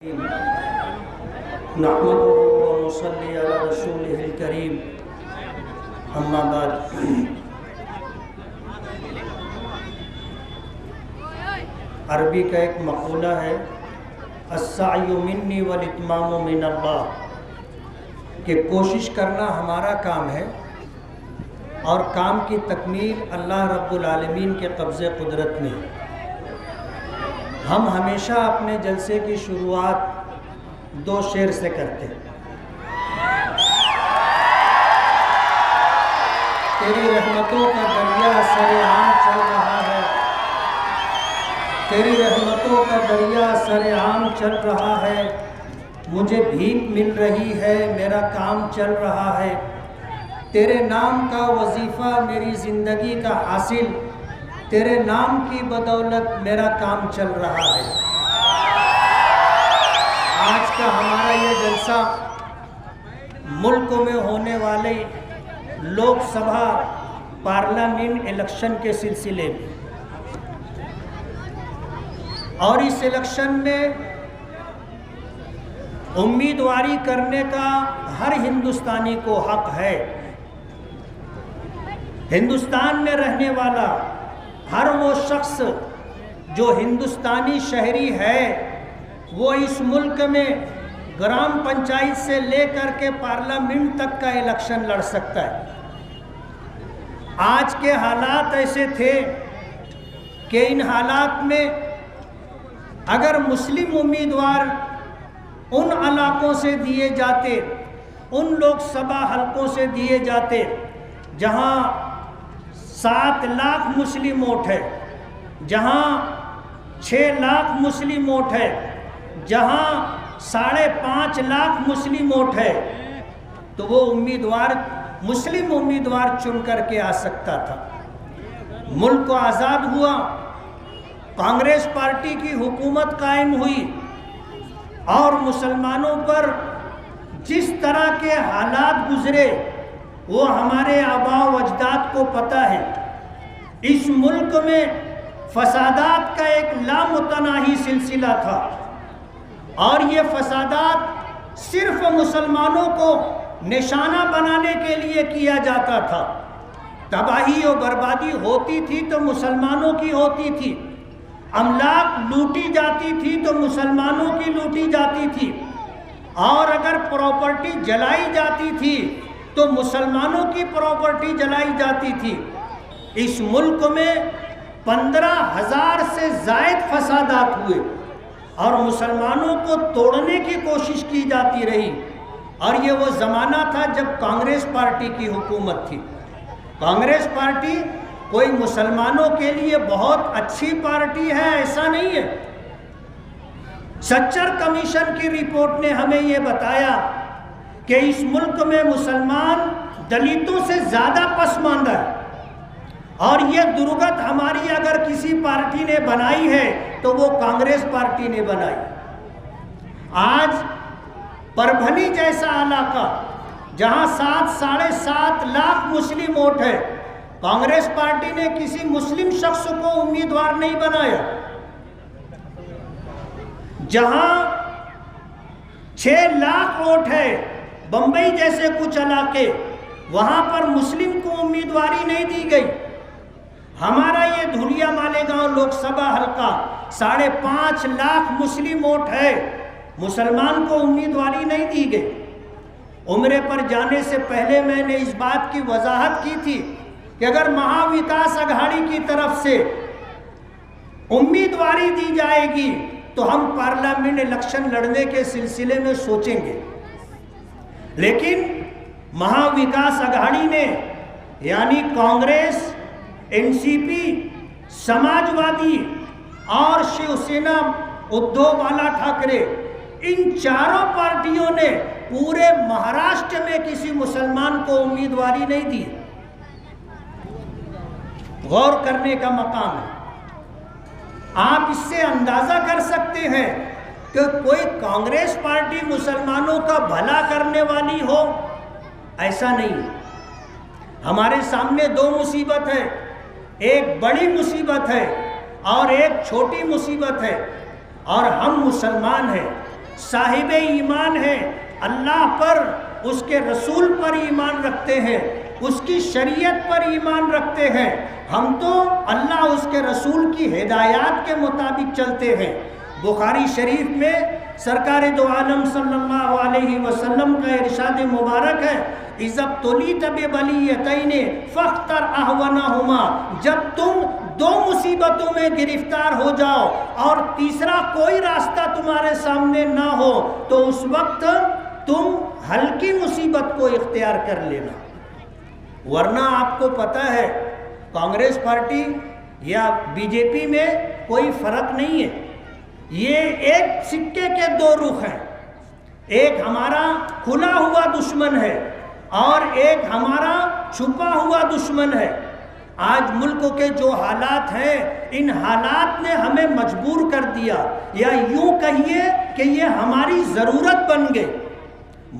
نحمده ونصلي على رسوله الكريم اما بعد عربی کا ایک مقولہ ہے السعی منی والاتمام من اللہ، کہ کوشش کرنا ہمارا کام ہے اور کام کی تکمیل اللہ رب العالمین کے قبضے قدرت میں ہے۔ ہم ہمیشہ اپنے جلسے کی شروعات دو شعر سے کرتے ہیں۔ تیری رحمتوں کا دریا سرعام چل رہا ہے، تیری رحمتوں کا دریا سرعام چل رہا ہے، مجھے بھیک مل رہی ہے، میرا کام چل رہا ہے، تیرے نام کا وظیفہ میری زندگی کا حاصل، تیرے نام کی بدولت میرا کام چل رہا ہے۔ آج کا ہمارا یہ جلسہ ملک میں ہونے والے لوک سبھا پارلیمنٹ الیکشن کے سلسلے میں، اور اس الیکشن میں امیدواری کرنے کا ہر ہندوستانی کو حق ہے۔ ہندوستان میں رہنے والا ہر وہ شخص جو ہندوستانی شہری ہے وہ اس ملک میں گرام پنچایت سے لے کر کے پارلیمنٹ تک کا الیکشن لڑ سکتا ہے۔ آج کے حالات ایسے تھے کہ ان حالات میں اگر مسلم امیدوار ان علاقوں سے دیے جاتے، ان لوک سبھا حلقوں سے دیے جاتے جہاں 7 لاکھ مسلم ووٹ ہے، جہاں 6 لاکھ مسلم ووٹ ہے، جہاں 5.5 لاکھ مسلم ووٹ ہے، تو وہ مسلم امیدوار چن کر کے آ سکتا تھا۔ ملک کو آزاد ہوا، کانگریس پارٹی کی حکومت قائم ہوئی، اور مسلمانوں پر جس طرح کے حالات گزرے وہ ہمارے آباء و اجداد کو پتہ ہے۔ اس ملک میں فسادات کا ایک لامتناہی سلسلہ تھا، اور یہ فسادات صرف مسلمانوں کو نشانہ بنانے کے لیے کیا جاتا تھا۔ تباہی و بربادی ہوتی تھی تو مسلمانوں کی ہوتی تھی، املاک لوٹی جاتی تھی تو مسلمانوں کی لوٹی جاتی تھی، اور اگر پراپرٹی جلائی جاتی تھی تو مسلمانوں کی پراپرٹی جلائی جاتی تھی۔ اس ملک میں 15,000 سے زائد فسادات ہوئے، اور مسلمانوں کو توڑنے کی کوشش کی جاتی رہی، اور یہ وہ زمانہ تھا جب کانگریس پارٹی کی حکومت تھی۔ کانگریس پارٹی کوئی مسلمانوں کے لیے بہت اچھی پارٹی ہے ایسا نہیں ہے۔ سچر کمیشن کی رپورٹ نے ہمیں یہ بتایا کہ اس ملک میں مسلمان دلتوں سے زیادہ پسماندہ ہے، اور یہ درگت ہماری اگر کسی پارٹی نے بنائی ہے تو وہ کانگریس پارٹی نے بنائی۔ آج پربھنی جیسا علاقہ جہاں 7.5 لاکھ مسلم ووٹ ہے، کانگریس پارٹی نے کسی مسلم شخص کو امیدوار نہیں بنایا۔ جہاں 6 لاکھ ووٹ ہے، بمبئی جیسے کچھ علاقے، وہاں پر مسلم کو امیدواری نہیں دی گئی۔ ہمارا یہ دھولیا مالیگاؤں لوک سبھا حلقہ 5.5 لاکھ مسلم ووٹ ہے، مسلمان کو امیدواری نہیں دی گئی۔ عمرے پر جانے سے پہلے میں نے اس بات کی وضاحت کی تھی کہ اگر مہا وکاس اگھاڑی کی طرف سے امیدواری دی جائے گی تو ہم پارلیمنٹ الیکشن لڑنے کے سلسلے میں سوچیں گے، لیکن مہا وکاس اگھاڑی نے یعنی کانگریس، NCP، سماجوادی اور شیو سینا ادھو بالا ٹھاکرے، ان چاروں پارٹیوں نے پورے مہاراشٹر میں کسی مسلمان کو امیدواری نہیں دی۔ غور کرنے کا مقام ہے۔ آپ اس سے اندازہ کر سکتے ہیں کہ کوئی کانگریس پارٹی مسلمانوں کا بھلا کرنے والی ہو، ایسا نہیں۔ ہمارے سامنے 2 مصیبت ہے، ایک بڑی مصیبت ہے اور ایک چھوٹی مصیبت ہے، اور ہم مسلمان ہیں۔ صاحب ایمان ہیں، اللہ پر، اس کے رسول پر ایمان رکھتے ہیں، اس کی شریعت پر ایمان رکھتے ہیں، ہم تو اللہ اس کے رسول کی ہدایات کے مطابق چلتے ہیں۔ بخاری شریف میں سرکار دو عالم صلی اللہ علیہ وسلم کا ارشاد مبارک ہے، اِذَا ابْتُلِيتَ بِبَلِيَّتَيْنِ فَاخْتَرْ أَهْوَنَهُمَا، جب تم دو مصیبتوں میں گرفتار ہو جاؤ اور تیسرا کوئی راستہ تمہارے سامنے نہ ہو تو اس وقت تم ہلکی مصیبت کو اختیار کر لینا، ورنہ آپ کو پتہ ہے کانگریس پارٹی یا بی جے پی میں کوئی فرق نہیں ہے، یہ ایک سکے کے دو رخ ہیں، ایک ہمارا کھلا ہوا دشمن ہے اور ایک ہمارا چھپا ہوا دشمن ہے۔ آج ملک کے جو حالات ہیں، ان حالات نے ہمیں مجبور کر دیا، یا یوں کہیے کہ یہ ہماری ضرورت بن گئی۔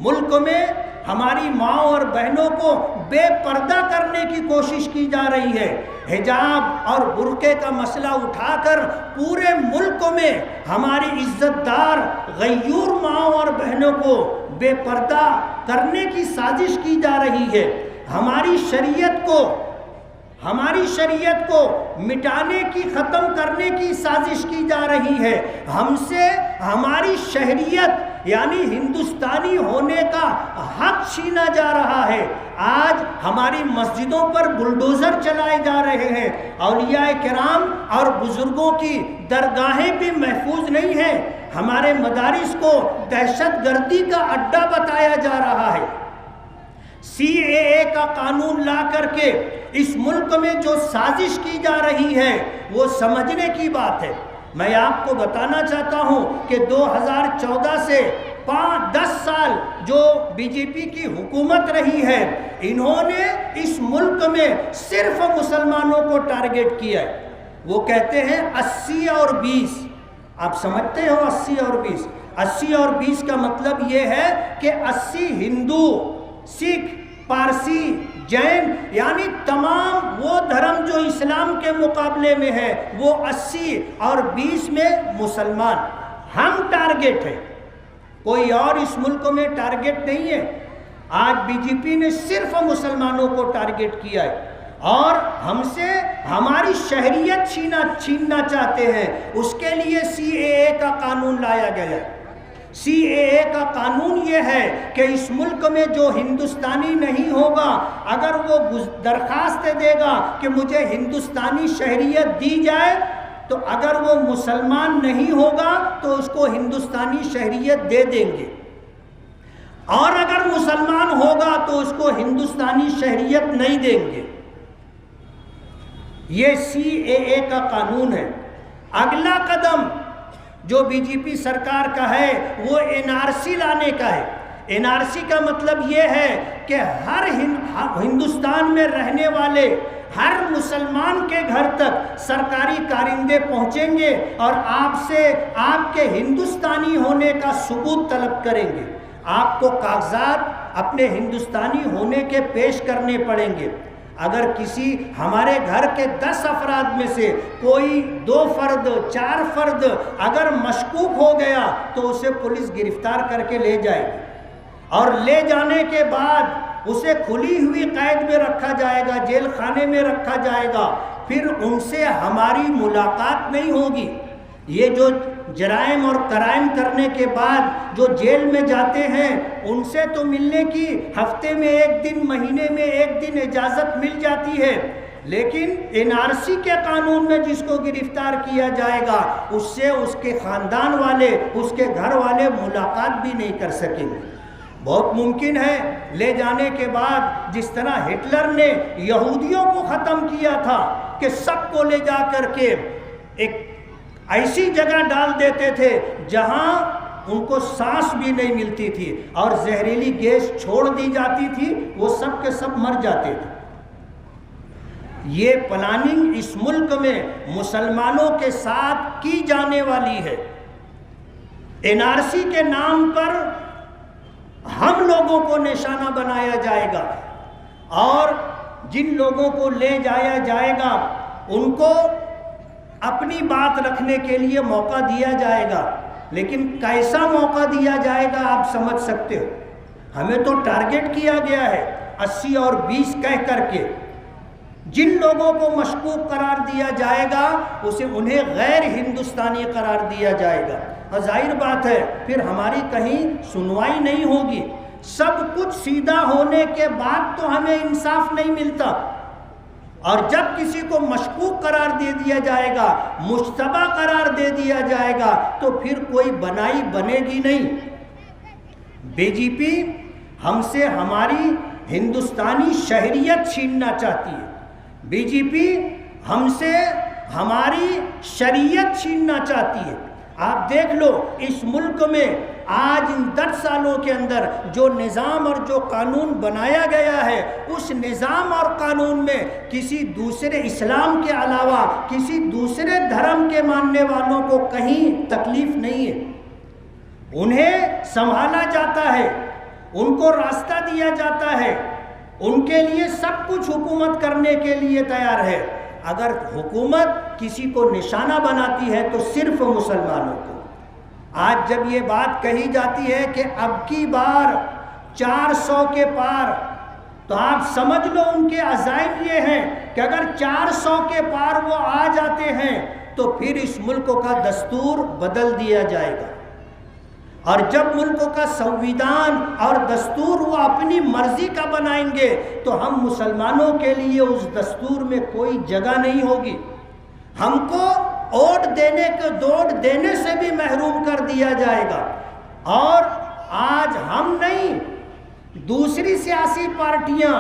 ملک میں ہماری ماں اور بہنوں کو بے پردہ کرنے کی کوشش کی جا رہی ہے، حجاب اور برقعے کا مسئلہ اٹھا کر پورے ملک میں ہماری عزت دار غیور ماں اور بہنوں کو بے پردہ کرنے کی سازش کی جا رہی ہے، ہماری شریعت کو مٹانے کی، ختم کرنے کی سازش کی جا رہی ہے، ہم سے ہماری شہریت یعنی ہندوستانی ہونے کا حق چھینا جا رہا ہے۔ آج ہماری مسجدوں پر بلڈوزر چلائے جا رہے ہیں، اولیاء کرام اور بزرگوں کی درگاہیں بھی محفوظ نہیں ہیں، ہمارے مدارس کو دہشت گردی کا اڈا بتایا جا رہا ہے۔ سی اے اے کا قانون لا کر کے اس ملک میں جو سازش کی جا رہی ہے وہ سمجھنے کی بات ہے۔ میں آپ کو بتانا چاہتا ہوں کہ 2014 سے 10 سال جو بی جے پی کی حکومت رہی ہے، انہوں نے اس ملک میں صرف مسلمانوں کو ٹارگٹ کیا ہے۔ وہ کہتے ہیں 80 اور 20، آپ سمجھتے ہو 80 اور 20؟ 80 اور 20 کا مطلب یہ ہے کہ 80 ہندو، سکھ، پارسی، جین، یعنی تمام وہ دھرم جو اسلام کے مقابلے میں ہے وہ 80 اور 20 میں مسلمان، ہم ٹارگٹ ہیں، کوئی اور اس ملک میں ٹارگٹ نہیں ہے۔ آج بی جے پی نے صرف مسلمانوں کو ٹارگٹ کیا ہے اور ہم سے ہماری شہریت چھیننا چاہتے ہیں، اس کے لیے سی اے اے کا قانون لایا گیا ہے۔ سی اے اے کا قانون یہ ہے کہ اس ملک میں جو ہندوستانی نہیں ہوگا، اگر وہ درخواست دے گا کہ مجھے ہندوستانی شہریت دی جائے، تو اگر وہ مسلمان نہیں ہوگا تو اس کو ہندوستانی شہریت دے دیں گے، اور اگر مسلمان ہوگا تو اس کو ہندوستانی شہریت نہیں دیں گے۔ یہ سی اے اے کا قانون ہے۔ اگلا قدم جو بی جے پی سرکار کا ہے وہ این آر سی لانے کا ہے۔ این آر سی کا مطلب یہ ہے کہ ہر ہندوستان میں رہنے والے ہر مسلمان کے گھر تک سرکاری کارندے پہنچیں گے اور آپ سے آپ کے ہندوستانی ہونے کا ثبوت طلب کریں گے، آپ کو کاغذات اپنے ہندوستانی ہونے کے پیش کرنے پڑیں گے۔ اگر کسی ہمارے گھر کے 10 افراد میں سے کوئی 2 فرد 4 فرد اگر مشکوک ہو گیا تو اسے پولیس گرفتار کر کے لے جائے گی، اور لے جانے کے بعد اسے کھلی ہوئی قید میں رکھا جائے گا، جیل خانے میں رکھا جائے گا، پھر ان سے ہماری ملاقات نہیں ہوگی۔ یہ جو جرائم اور کرائم کرنے کے بعد جو جیل میں جاتے ہیں ان سے تو ملنے کی ہفتے میں 1 دن، مہینے میں 1 دن اجازت مل جاتی ہے، لیکن این آر سی کے قانون میں جس کو گرفتار کیا جائے گا اس سے اس کے خاندان والے، اس کے گھر والے ملاقات بھی نہیں کر سکیں گے۔ بہت ممکن ہے لے جانے کے بعد جس طرح ہٹلر نے یہودیوں کو ختم کیا تھا کہ سب کو لے جا کر کے ایک ایسی جگہ ڈال دیتے تھے جہاں ان کو سانس بھی نہیں ملتی تھی اور زہریلی گیس چھوڑ دی جاتی تھی، وہ سب کے سب مر جاتے تھے۔ یہ پلاننگ اس ملک میں مسلمانوں کے ساتھ کی جانے والی ہے۔ این آر سی کے نام پر ہم لوگوں کو نشانہ بنایا جائے گا اور جن لوگوں کو لے جایا جائے گا ان کو اپنی بات رکھنے کے لیے موقع دیا جائے گا۔ لیکن کیسا موقع دیا جائے گا آپ سمجھ سکتے ہو. ہمیں تو ٹارگٹ کیا گیا ہے 80 اور 20 کہہ کر کے. جن لوگوں کو مشکوک قرار دیا جائے گا انہیں غیر ہندوستانی قرار دیا جائے گا. اور ظاہر بات ہے پھر ہماری کہیں سنوائی نہیں ہوگی. سب کچھ سیدھا ہونے کے بعد تو ہمیں انصاف نہیں ملتا. اور جب کسی کو مشکوک قرار دے دیا جائے گا، مشتبہ قرار دے دیا جائے گا، تو پھر کوئی بنائی بنے گی نہیں. بی جے پی ہم سے ہماری ہندوستانی شہریت چھیننا چاہتی ہے. بی جے پی ہم سے ہماری شریعت چھیننا چاہتی ہے. آپ دیکھ لو اس ملک میں آج ان 10 سالوں کے اندر جو نظام اور جو قانون بنایا گیا ہے، اس نظام اور قانون میں کسی دوسرے اسلام کے علاوہ کسی دوسرے دھرم کے ماننے والوں کو کہیں تکلیف نہیں ہے. انہیں سنبھالا جاتا ہے، ان کو راستہ دیا جاتا ہے، ان کے لیے سب کچھ حکومت کرنے کے لیے تیار ہے. اگر حکومت کسی کو نشانہ بناتی ہے تو صرف مسلمانوں کو. آج جب یہ بات کہی جاتی ہے کہ اب کی بار 400 کے پار، تو آپ سمجھ لو ان کے عزائم یہ ہیں کہ اگر 400 کے پار وہ آ جاتے ہیں تو پھر اس ملک کا دستور بدل دیا جائے گا. اور جب ملک کا سنویدھان اور دستور وہ اپنی مرضی کا بنائیں گے تو ہم مسلمانوں کے لیے اس دستور میں کوئی جگہ نہیں ہوگی. ہم کو ووٹ دینے سے بھی محروم کر دیا جائے گا. اور آج ہم نہیں، دوسری سیاسی پارٹیاں،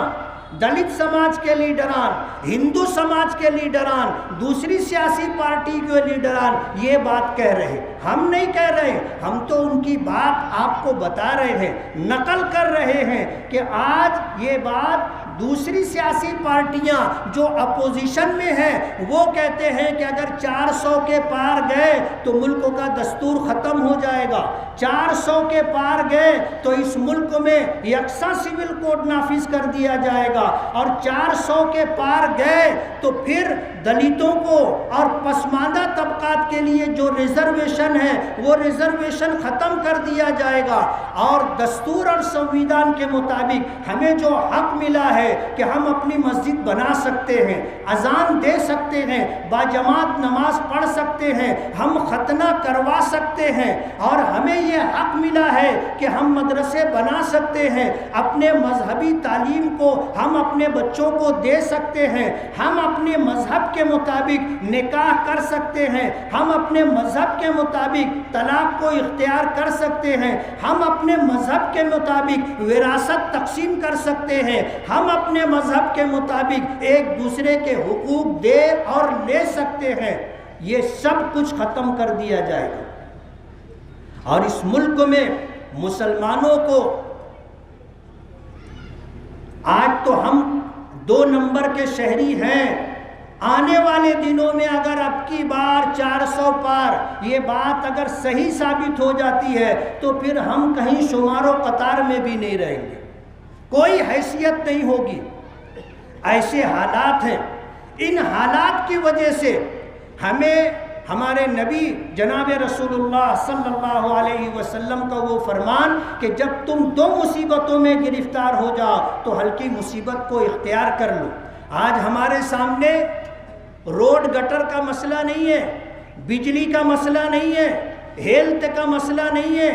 دلت سماج کے لیڈران، ہندو سماج کے لیڈران، دوسری سیاسی پارٹی کے لیڈران یہ بات کہہ رہے. ہم نہیں کہہ رہے، ہم تو ان کی بات آپ کو بتا رہے ہیں، نقل کر رہے ہیں کہ آج یہ بات دوسری سیاسی پارٹیاں جو اپوزیشن میں ہیں وہ کہتے ہیں کہ اگر 400 کے پار گئے تو ملک کا دستور ختم ہو جائے گا. 400 کے پار گئے تو اس ملک میں یکساں سول کوڈ نافذ کر دیا جائے گا. اور 400 کے پار گئے تو پھر دلتوں کو اور پسماندہ طبقات کے لیے جو ریزرویشن ہے وہ ریزرویشن ختم کر دیا جائے گا. اور دستور اور سنویدھان کے مطابق ہمیں جو حق ملا ہے کہ ہم اپنی مسجد بنا سکتے ہیں، اذان دے سکتے ہیں، باجماعت نماز پڑھ سکتے ہیں، ہم ختنہ کروا سکتے ہیں، اور ہمیں یہ حق ملا ہے کہ ہم مدرسے بنا سکتے ہیں، اپنے مذہبی تعلیم کو ہم اپنے بچوں کو دے سکتے ہیں، ہم اپنے مذہب کے مطابق نکاح کر سکتے ہیں، ہم اپنے مذہب کے مطابق طلاق کو اختیار کر سکتے ہیں، ہم اپنے مذہب کے مطابق وراثت تقسیم کر سکتے ہیں، ہم اپنے مذہب کے مطابق ایک دوسرے کے حقوق دے اور لے سکتے ہیں. یہ سب کچھ ختم کر دیا جائے گا. اور اس ملک میں مسلمانوں کو آج تو ہم 2 نمبر کے شہری ہیں. آنے والے دنوں میں اگر اب کی بار 400 پار یہ بات اگر صحیح ثابت ہو جاتی ہے تو پھر ہم کہیں شمار و قطار میں بھی نہیں رہیں گے، کوئی حیثیت نہیں ہوگی. ایسے حالات ہیں. ان حالات کی وجہ سے ہمیں ہمارے نبی جناب رسول اللہ صلی اللہ علیہ وسلم کا وہ فرمان کہ جب تم 2 مصیبتوں میں گرفتار ہو جاؤ تو ہلکی مصیبت کو اختیار کر لو. آج ہمارے سامنے روڈ گٹر کا مسئلہ نہیں ہے، بجلی کا مسئلہ نہیں ہے، ہیلتھ کا مسئلہ نہیں ہے،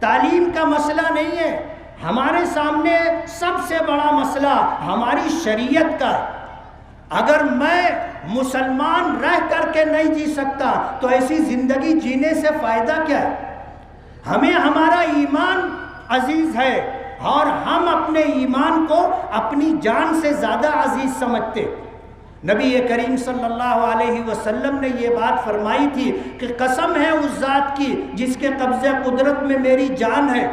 تعلیم کا مسئلہ نہیں ہے. ہمارے سامنے سب سے بڑا مسئلہ ہماری شریعت کا. اگر میں مسلمان رہ کر کے نہیں جی سکتا تو ایسی زندگی جینے سے فائدہ کیا ہے؟ ہمیں ہمارا ایمان عزیز ہے اور ہم اپنے ایمان کو اپنی جان سے زیادہ عزیز سمجھتے. نبی کریم صلی اللہ علیہ وسلم نے یہ بات فرمائی تھی کہ قسم ہے اس ذات کی جس کے قبضہ قدرت میں میری جان ہے،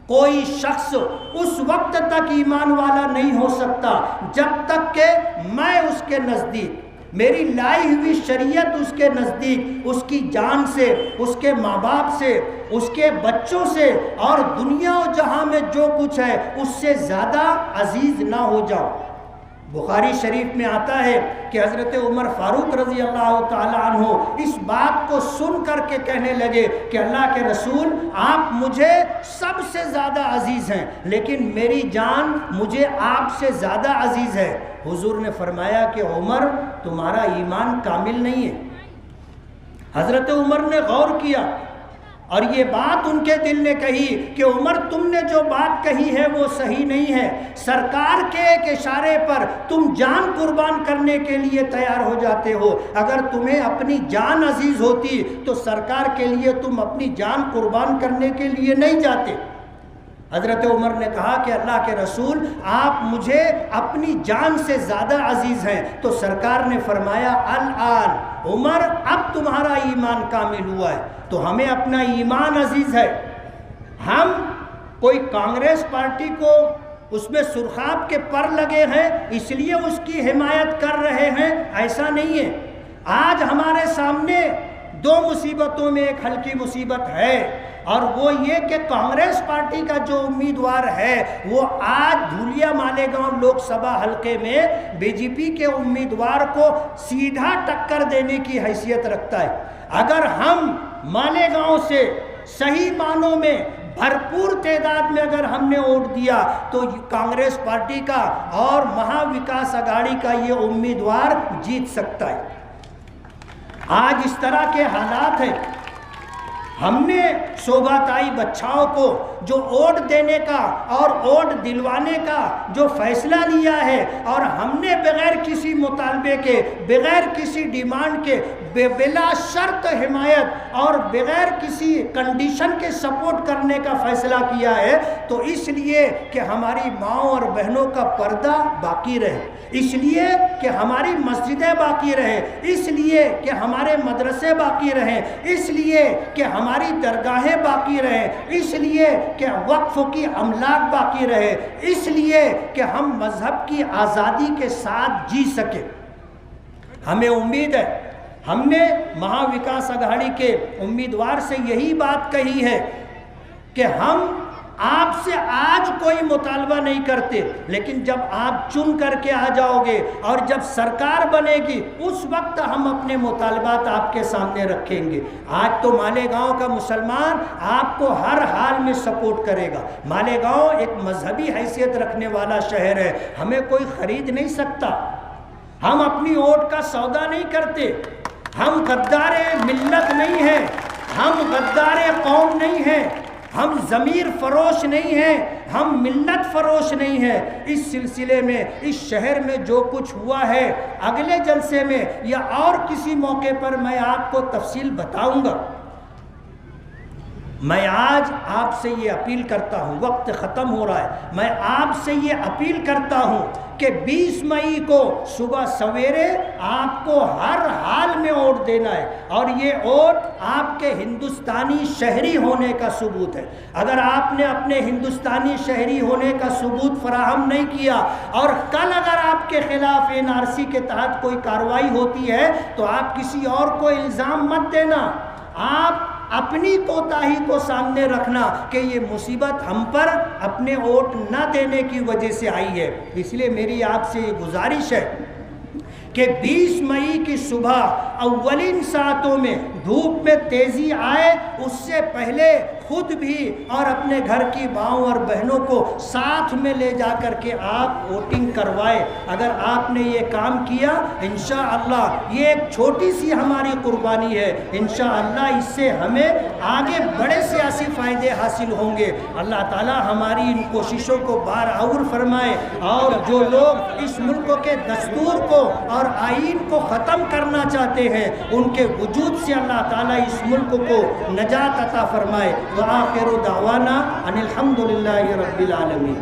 کوئی شخص اس وقت تک ایمان والا نہیں ہو سکتا جب تک کہ میں اس کے نزدیک، میری لائی ہوئی شریعت اس کے نزدیک اس کی جان سے، اس کے ماں باپ سے، اس کے بچوں سے اور دنیا و جہاں میں جو کچھ ہے اس سے زیادہ عزیز نہ ہو جاؤ. بخاری شریف میں آتا ہے کہ حضرت عمر فاروق رضی اللہ تعالیٰ عنہ اس بات کو سن کر کے کہنے لگے کہ اللہ کے رسول آپ مجھے سب سے زیادہ عزیز ہیں، لیکن میری جان مجھے آپ سے زیادہ عزیز ہے۔ حضور نے فرمایا کہ عمر تمہارا ایمان کامل نہیں ہے۔ حضرت عمر نے غور کیا اور یہ بات ان کے دل نے کہی کہ عمر تم نے جو بات کہی ہے وہ صحیح نہیں ہے، سرکار کے ایک اشارے پر تم جان قربان کرنے کے لیے تیار ہو جاتے ہو، اگر تمہیں اپنی جان عزیز ہوتی تو سرکار کے لیے تم اپنی جان قربان کرنے کے لیے نہیں جاتے۔ حضرت عمر نے کہا کہ اللہ کے رسول آپ مجھے اپنی جان سے زیادہ عزیز ہیں، تو سرکار نے فرمایا الآن عمر اب تمہارا ایمان کامل ہوا ہے، تو ہمیں اپنا ایمان عزیز ہے۔ ہم کوئی کانگریس پارٹی کو اس میں سرخاب کے پر لگے ہیں اس لیے اس کی حمایت کر رہے ہیں، ایسا نہیں ہے۔ آج ہمارے سامنے دو مصیبتوں میں ایک ہلکی مصیبت ہے، اور وہ یہ کہ کانگریس پارٹی کا جو امیدوار ہے وہ آج دھولیا مالیگاؤں لوک سبھا حلقے میں بی جے پی کے امیدوار کو سیدھا ٹکر دینے کی حیثیت رکھتا ہے۔ اگر ہم مالیگاؤں سے صحیح معنوں میں بھرپور تعداد میں اگر ہم نے ووٹ دیا تو کانگریس پارٹی کا اور مہا وکاس اگاڑی کا یہ امیدوار جیت سکتا ہے۔ آج اس طرح کے حالات ہیں۔ ہم نے صوباتائی بچاؤں کو جو ووٹ دینے کا اور ووٹ دلوانے کا جو فیصلہ لیا ہے، اور ہم نے بغیر کسی مطالبے کے، بغیر کسی ڈیمانڈ کے، بلا شرط حمایت اور بغیر کسی کنڈیشن کے سپورٹ کرنے کا فیصلہ کیا ہے، تو اس لیے کہ ہماری ماؤں اور بہنوں کا پردہ باقی رہے، اس لیے کہ ہماری مسجدیں باقی رہیں، اس لیے کہ ہمارے مدرسے باقی رہیں، اس لیے کہ ہماری درگاہیں باقی رہیں، اس لیے کہ وقف کی املاک باقی رہے، اس لیے کہ ہم مذہب کی آزادی کے ساتھ جی سکیں۔ ہمیں امید ہے، ہم نے مہا وکاس اگاڑی کے امیدوار سے یہی بات کہی ہے کہ ہم آپ سے آج کوئی مطالبہ نہیں کرتے، لیکن جب آپ چن کر کے آ جاؤ گے اور جب سرکار بنے گی اس وقت ہم اپنے مطالبات آپ کے سامنے رکھیں گے۔ آج تو مالیگاؤں کا مسلمان آپ کو ہر حال میں سپورٹ کرے گا۔ مالیگاؤں ایک مذہبی حیثیت رکھنے والا شہر ہے، ہمیں کوئی خرید نہیں سکتا، ہم اپنی ووٹ کا سودا نہیں کرتے، ہم غدار ملت نہیں ہیں، ہم غدار قوم نہیں ہیں، ہم ضمیر فروش نہیں ہیں، ہم ملت فروش نہیں ہیں۔ اس سلسلے میں اس شہر میں جو کچھ ہوا ہے اگلے جلسے میں یا اور کسی موقع پر میں آپ کو تفصیل بتاؤں گا۔ میں آج آپ سے یہ اپیل کرتا ہوں، وقت ختم ہو رہا ہے، میں آپ سے یہ اپیل کرتا ہوں کہ 20 مئی کو صبح سویرے آپ کو ہر حال میں ووٹ دینا ہے، اور یہ ووٹ آپ کے ہندوستانی شہری ہونے کا ثبوت ہے۔ اگر آپ نے اپنے ہندوستانی شہری ہونے کا ثبوت فراہم نہیں کیا اور کل اگر آپ کے خلاف NRC کے تحت کوئی کارروائی ہوتی ہے تو آپ کسی اور کو الزام مت دینا، آپ اپنی کوتاہی کو سامنے رکھنا کہ یہ مصیبت ہم پر اپنے ووٹ نہ دینے کی وجہ سے آئی ہے۔ اس لیے میری آپ سے یہ گزارش ہے کہ 20 مئی کی صبح اولین ساعتوں میں دھوپ میں تیزی آئے، اس سے پہلے خود بھی اور اپنے گھر کی ماؤں اور بہنوں کو ساتھ میں لے جا کر کے آپ ووٹنگ کروائے۔ اگر آپ نے یہ کام کیا انشاءاللہ یہ ایک چھوٹی سی ہماری قربانی ہے، انشاءاللہ اس سے ہمیں آگے بڑے سیاسی فائدے حاصل ہوں گے۔ اللہ تعالی ہماری ان کوششوں کو بارآور فرمائے، اور جو لوگ اس ملک کے دستور کو اور آئین کو ختم کرنا چاہتے ہیں ان کے وجود سے اللہ تعالیٰ اس ملک کو نجات عطا فرمائے۔ وآخر دعوانا ان الحمدللہ رب العالمین۔